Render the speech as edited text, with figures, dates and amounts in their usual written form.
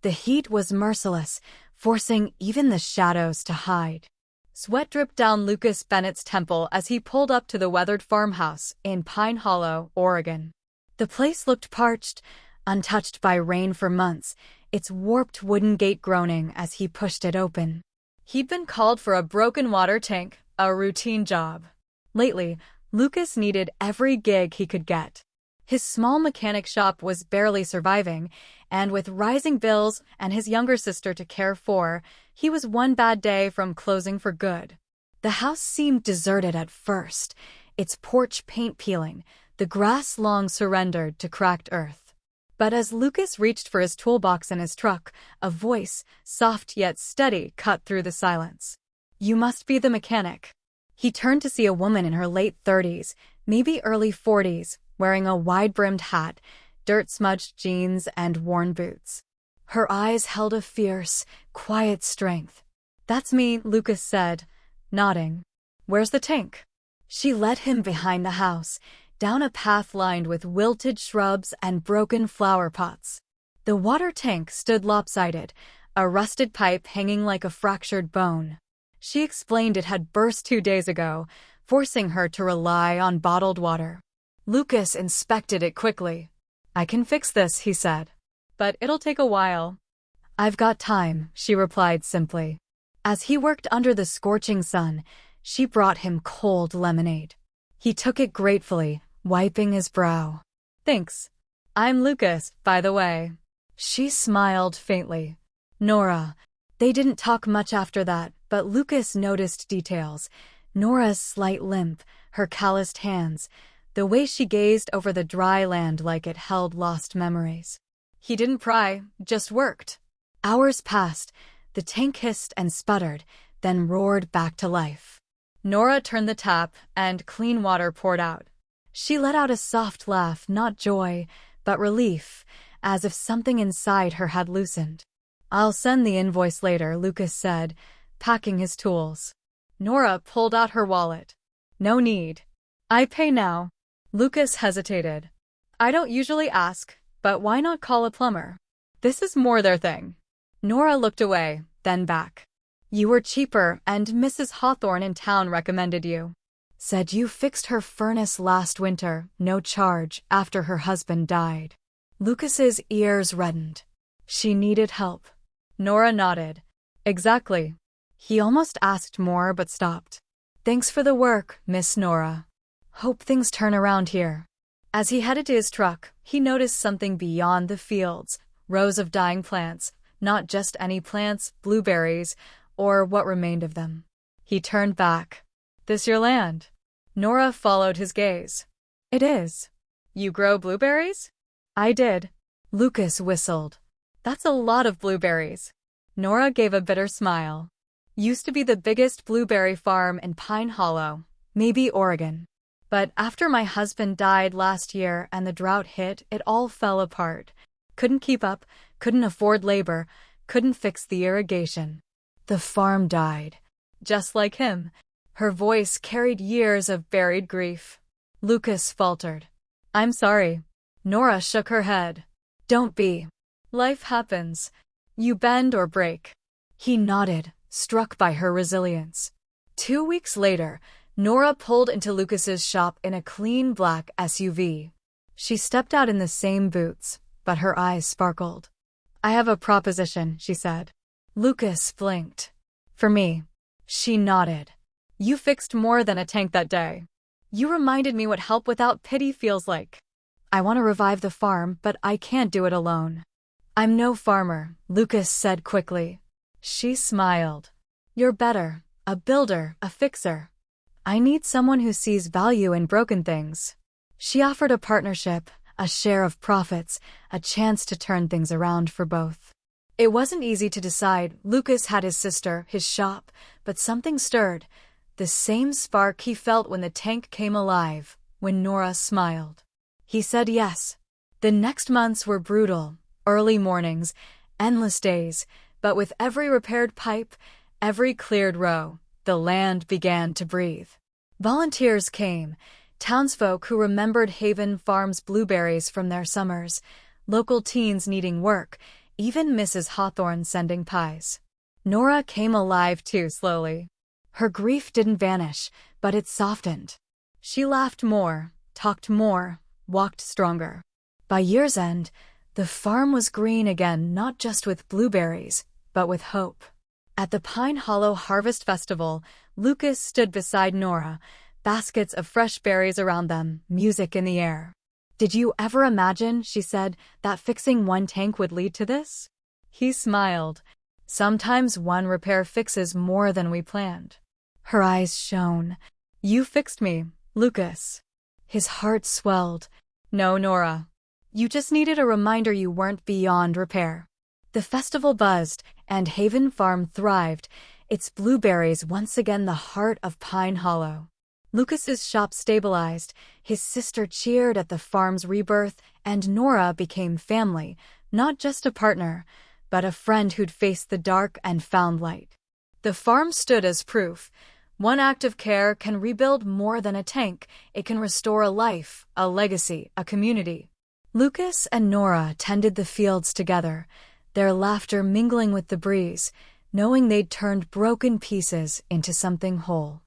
The heat was merciless, forcing even the shadows to hide. Sweat dripped down Lucas Bennett's temple as he pulled up to the weathered farmhouse in Pine Hollow, Oregon. The place looked parched, untouched by rain for months, its warped wooden gate groaning as he pushed it open. He'd been called for a broken water tank, a routine job. Lately, Lucas needed every gig he could get. His small mechanic shop was barely surviving, and with rising bills and his younger sister to care for, he was one bad day from closing for good. The house seemed deserted at first, its porch paint peeling, the grass long surrendered to cracked earth. But as Lucas reached for his toolbox in his truck, a voice, soft yet steady, cut through the silence. "You must be the mechanic." He turned to see a woman in her late 30s, maybe early 40s, wearing a wide-brimmed hat, dirt-smudged jeans, and worn boots. Her eyes held a fierce, quiet strength. "That's me," Lucas said, nodding. "Where's the tank?" She led him behind the house, down a path lined with wilted shrubs and broken flower pots. The water tank stood lopsided, a rusted pipe hanging like a fractured bone. She explained it had burst 2 days ago, forcing her to rely on bottled water. Lucas inspected it quickly. "I can fix this," he said. "But it'll take a while." "I've got time," she replied simply. As he worked under the scorching sun, she brought him cold lemonade. He took it gratefully, wiping his brow. "Thanks. I'm Lucas, by the way." She smiled faintly. Nora. They didn't talk much after that, but Lucas noticed details. Nora's slight limp, her calloused hands, the way she gazed over the dry land like it held lost memories. He didn't pry, just worked. Hours passed. The tank hissed and sputtered, then roared back to life. Nora turned the tap, and clean water poured out. She let out a soft laugh, not joy, but relief, as if something inside her had loosened. "I'll send the invoice later," Lucas said, packing his tools. Nora pulled out her wallet. "No need. I pay now." Lucas hesitated. "I don't usually ask, but why not call a plumber? This is more their thing." Nora looked away, then back. "You were cheaper, and Mrs. Hawthorne in town recommended you. Said you fixed her furnace last winter, no charge, after her husband died." Lucas's ears reddened. She needed help. Nora nodded. "Exactly." He almost asked more but stopped. "Thanks for the work, Miss Nora. Hope things turn around here." As he headed to his truck, he noticed something beyond the fields, rows of dying plants, not just any plants, blueberries, or what remained of them. He turned back. "This your land?" Nora followed his gaze. "It is." "You grow blueberries?" "I did." Lucas whistled. "That's a lot of blueberries." Nora gave a bitter smile. "Used to be the biggest blueberry farm in Pine Hollow, maybe Oregon. But after my husband died last year and the drought hit, it all fell apart. Couldn't keep up, couldn't afford labor, couldn't fix the irrigation. The farm died. Just like him." Her voice carried years of buried grief. Lucas faltered. "I'm sorry." Nora shook her head. "Don't be. Life happens. You bend or break." He nodded, struck by her resilience. 2 weeks later, Nora pulled into Lucas's shop in a clean black SUV. She stepped out in the same boots, but her eyes sparkled. "I have a proposition," she said. Lucas blinked. "For me." She nodded. "You fixed more than a tank that day. You reminded me what help without pity feels like. I want to revive the farm, but I can't do it alone." "I'm no farmer," Lucas said quickly. She smiled. "You're better, a builder, a fixer. I need someone who sees value in broken things." She offered a partnership, a share of profits, a chance to turn things around for both. It wasn't easy to decide. Lucas had his sister, his shop, but something stirred. The same spark he felt when the tank came alive, when Nora smiled. He said yes. The next months were brutal. Early mornings, endless days, but with every repaired pipe, every cleared row, the land began to breathe. Volunteers came, townsfolk who remembered Haven Farm's blueberries from their summers, local teens needing work, even Mrs. Hawthorne sending pies. Nora came alive too slowly. Her grief didn't vanish, but it softened. She laughed more, talked more, walked stronger. By year's end, the farm was green again, not just with blueberries, but with hope. At the Pine Hollow Harvest Festival, Lucas stood beside Nora, baskets of fresh berries around them, music in the air. "Did you ever imagine," she said, "that fixing one tank would lead to this?" He smiled. "Sometimes one repair fixes more than we planned." Her eyes shone. "You fixed me, Lucas." His heart swelled. "No, Nora. You just needed a reminder you weren't beyond repair." The festival buzzed, and Haven Farm thrived, its blueberries once again the heart of Pine Hollow. Lucas's shop stabilized, his sister cheered at the farm's rebirth, and Nora became family, not just a partner, but a friend who'd faced the dark and found light. The farm stood as proof. One act of care can rebuild more than a tank. It can restore a life, a legacy, a community. Lucas and Nora tended the fields together, their laughter mingling with the breeze, knowing they'd turned broken pieces into something whole.